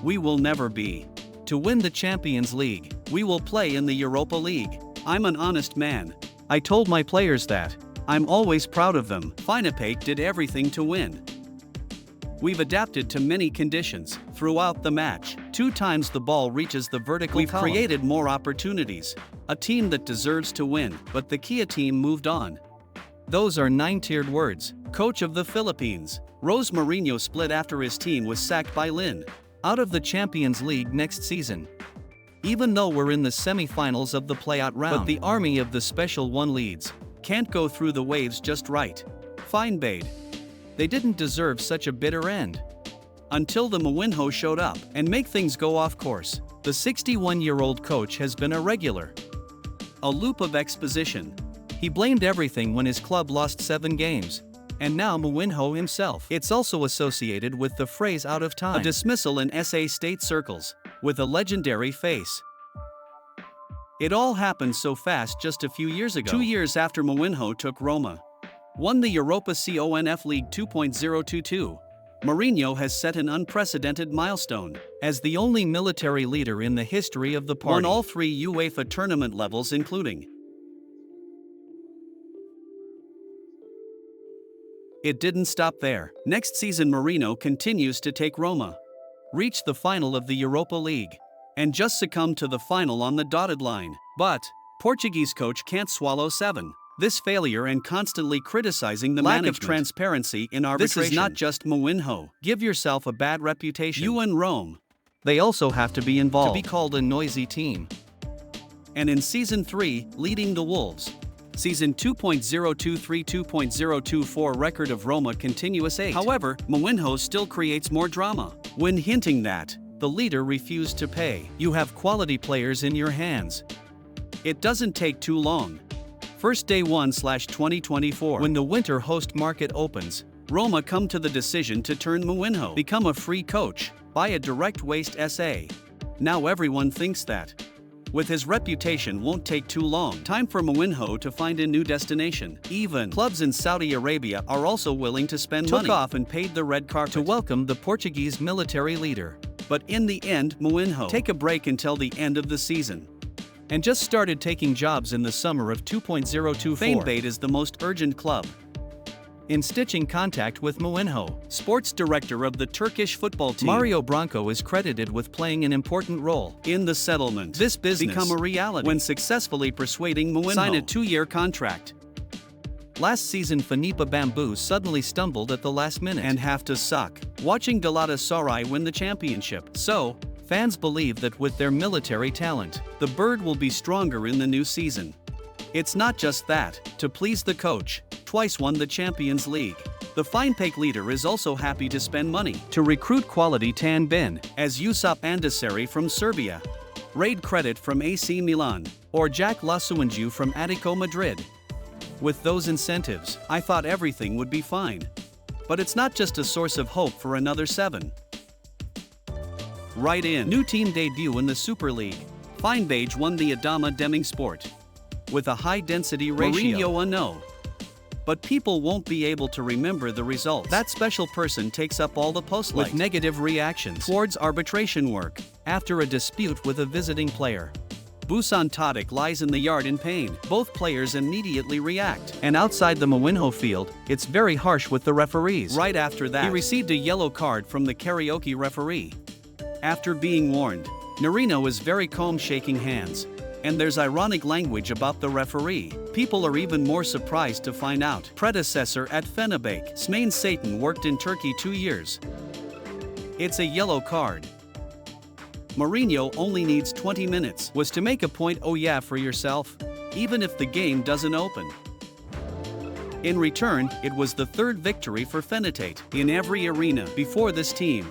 We will never be. To win the Champions League, we will play in the Europa League. I'm an honest man. I told my players that. I'm always proud of them. Finepake did everything to win. We've adapted to many conditions. Throughout the match, 2 times the ball reaches the vertical column. We've created more opportunities. A team that deserves to win, but the Kia team moved on. Those are 9-tiered words. Coach of the Philippines. Mourinho split after his team was sacked by Lin. Out of the Champions League next season. Even though we're in the semi-finals of the playout round. But the army of the Special One leads. Can't go through the waves just right. Finebade. They didn't deserve such a bitter end. Until the Mourinho showed up and make things go off course. The 61-year-old coach has been a regular. A loop of exposition. He blamed everything when his club lost 7 games. And now Mourinho himself. It's also associated with the phrase out of time. A dismissal in SA state circles. With a legendary face. It all happened so fast just a few years ago. 2 years after Mourinho took Roma. Won the Europa CONF League 2.022. Mourinho has set an unprecedented milestone. As the only military leader in the history of the party. Won all 3 UEFA tournament levels including. It didn't stop there. Next season Mourinho continues to take Roma. Reach the final of the Europa League. And just succumb to the final on the dotted line. But, Portuguese coach can't swallow 7. This failure and constantly criticizing the lack of transparency in arbitration. This is not just Mourinho. Give yourself a bad reputation. You and Rome. They also have to be involved. To be called a noisy team. And in Season 3, leading the Wolves. Season 2.023-2.024 record of Roma continuous 8. However, Mourinho still creates more drama. When hinting that the leader refused to pay. You have quality players in your hands. It doesn't take too long. First day 1/2024. When the winter host market opens, Roma come to the decision to turn Mourinho. Become a free coach. Buy a direct waste SA. Now everyone thinks that. With his reputation won't take too long. Time for Mourinho to find a new destination. Even clubs in Saudi Arabia are also willing to spend money. Took off and paid the red carpet to welcome the Portuguese military leader. But in the end, Mourinho take a break until the end of the season. And just started taking jobs in the summer of 2.024. Finebade is the most urgent club. In stitching contact with Mourinho, sports director of the Turkish football team, Mario Branco is credited with playing an important role in the settlement. This business become a reality when successfully persuading Mourinho sign a 2-year contract. Last season Fanipa Bamboo suddenly stumbled at the last minute and have to suck, watching Galatasaray win the championship. So, fans believe that with their military talent, the bird will be stronger in the new season. It's not just that, to please the coach, twice won the Champions League. The Finepake leader is also happy to spend money to recruit quality Tan Ben, as Yusuf Andasari from Serbia, Raid Credit from AC Milan, or Jack Lasuanju from Atletico Madrid. With those incentives, I thought everything would be fine. But it's not just a source of hope for another 7. Right in. New team debut in the Super League. Finebade won the Adama Deming Sport. With a high-density ratio. Mourinho a no. But people won't be able to remember the results. That special person takes up all the post with negative reactions towards arbitration work after a dispute with a visiting player. Busan Tadic lies in the yard in pain. Both players immediately react. And outside the Mourinho field, it's very harsh with the referees. Right after that, he received a yellow card from the karaoke referee. After being warned, Mourinho is very calm shaking hands. And there's ironic language about the referee. People are even more surprised to find out. Predecessor at Fenerbahce, Smain Satan worked in Turkey 2 years. It's a yellow card. Mourinho only needs 20 minutes. Was to make a point for yourself, even if the game doesn't open. In return, it was the 3rd victory for Fenerbahce in every arena. Before this team,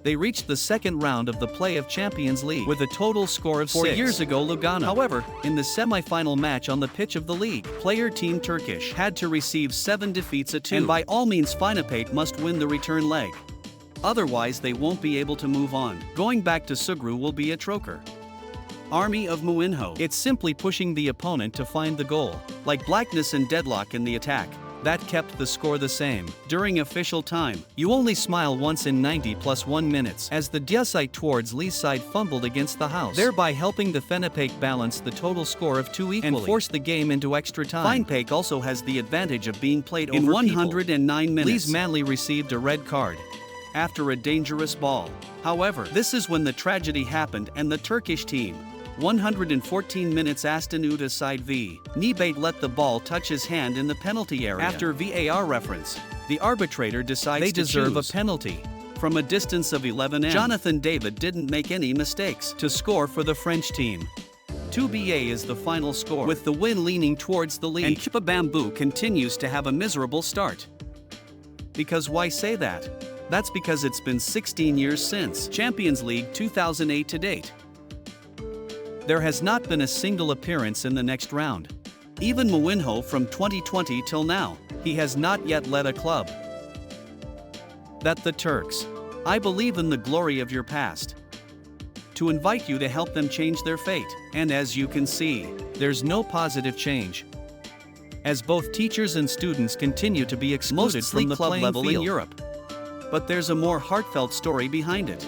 they reached the 2nd round of the Play of Champions League with a total score of 6. 4 years ago Lugano. However, in the semi-final match on the pitch of the league, player Team Turkish had to receive 7 defeats at 2. And by all means Finepake must win the return leg. Otherwise they won't be able to move on. Going back to Sugru will be a troker. Army of Mourinho. It's simply pushing the opponent to find the goal. Like blackness and deadlock in the attack. That kept the score the same. During official time, you only smile once in 90 plus 1 minutes as the Diasite towards Lee's side fumbled against the house, thereby helping the Fenapake balance the total score of 2 equally and force the game into extra time. Fenapake also has the advantage of being played over in 109 minutes. Lee's Manley received a red card after a dangerous ball. However, this is when the tragedy happened and the Turkish team, 114 minutes Aston Uda side v. Nibate let the ball touch his hand in the penalty area. After VAR reference, the arbitrator decides they deserve a penalty. From a distance of 11 m, Jonathan David didn't make any mistakes to score for the French team. 2-BA is the final score, with the win leaning towards the league. And Kipa Bamboo continues to have a miserable start. Because why say that? That's because it's been 16 years since Champions League 2008 to date. There has not been a single appearance in the next round. Even Mourinho from 2020 till now, he has not yet led a club. That the Turks. I believe in the glory of your past. To invite you to help them change their fate, and as you can see, there's no positive change. As both teachers and students continue to be excluded from the club level in Europe. But there's a more heartfelt story behind it.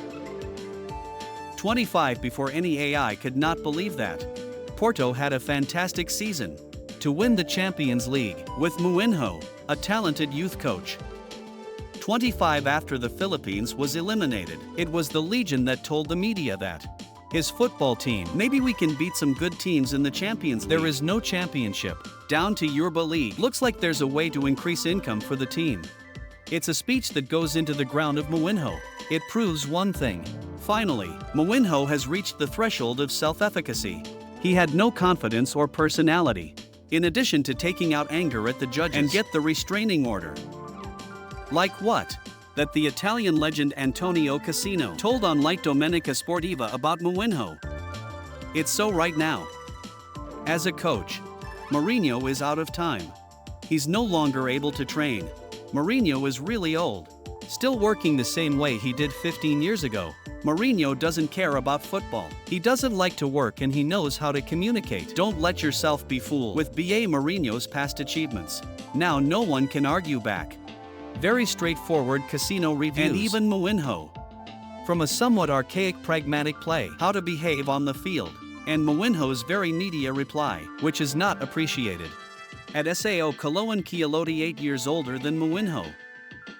25 before any AI could not believe that. Porto had a fantastic season to win the Champions League with Mourinho, a talented youth coach. 25 after the Philippines was eliminated, it was the Legion that told the media that his football team, maybe we can beat some good teams in the Champions League. There is no championship, down to Europa League. Looks like there's a way to increase income for the team. It's a speech that goes into the ground of Mourinho. It proves one thing. Finally, Mourinho has reached the threshold of self-efficacy. He had no confidence or personality, in addition to taking out anger at the judges and get the restraining order. Like what? That the Italian legend Antonio Cassino told on Light Domenica Sportiva about Mourinho. It's so right now. As a coach, Mourinho is out of time. He's no longer able to train. Mourinho is really old, still working the same way he did 15 years ago. Mourinho doesn't care about football. He doesn't like to work and he knows how to communicate. Don't let yourself be fooled with B.A. Mourinho's past achievements. Now no one can argue back. Very straightforward Casino reviews. And even Mourinho. From a somewhat archaic pragmatic play, how to behave on the field, and Mourinho's very media reply, which is not appreciated. At Sao Kaloan Kialoti 8 years older than Mourinho,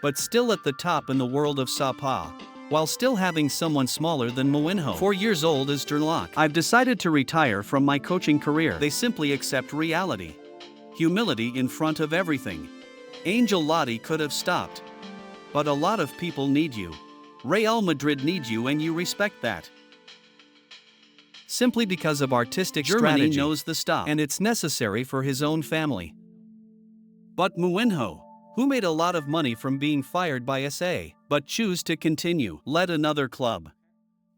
but still at the top in the world of Sapa, while still having someone smaller than Mourinho, 4 years old as Durlock. I've decided to retire from my coaching career. They simply accept reality. Humility in front of everything. Angel Lotti could have stopped. But a lot of people need you. Real Madrid need you and you respect that. Simply because of artistic strategy. Germany knows the stop, and it's necessary for his own family. But Mourinho, who made a lot of money from being fired by SA, but choose to continue, led another club.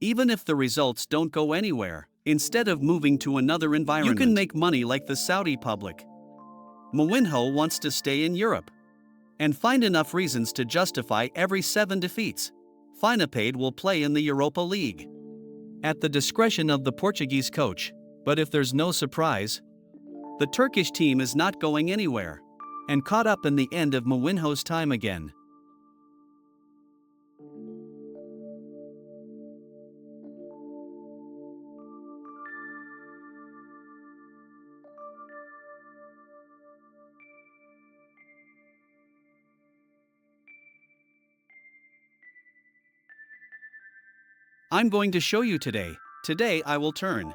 Even if the results don't go anywhere, instead of moving to another environment, you can make money like the Saudi public. Mourinho wants to stay in Europe and find enough reasons to justify every 7 defeats. Fenapake will play in the Europa League at the discretion of the Portuguese coach, but if there's no surprise, the Turkish team is not going anywhere and caught up in the end of Mourinho's time again. I'm going to show you today. Today I will turn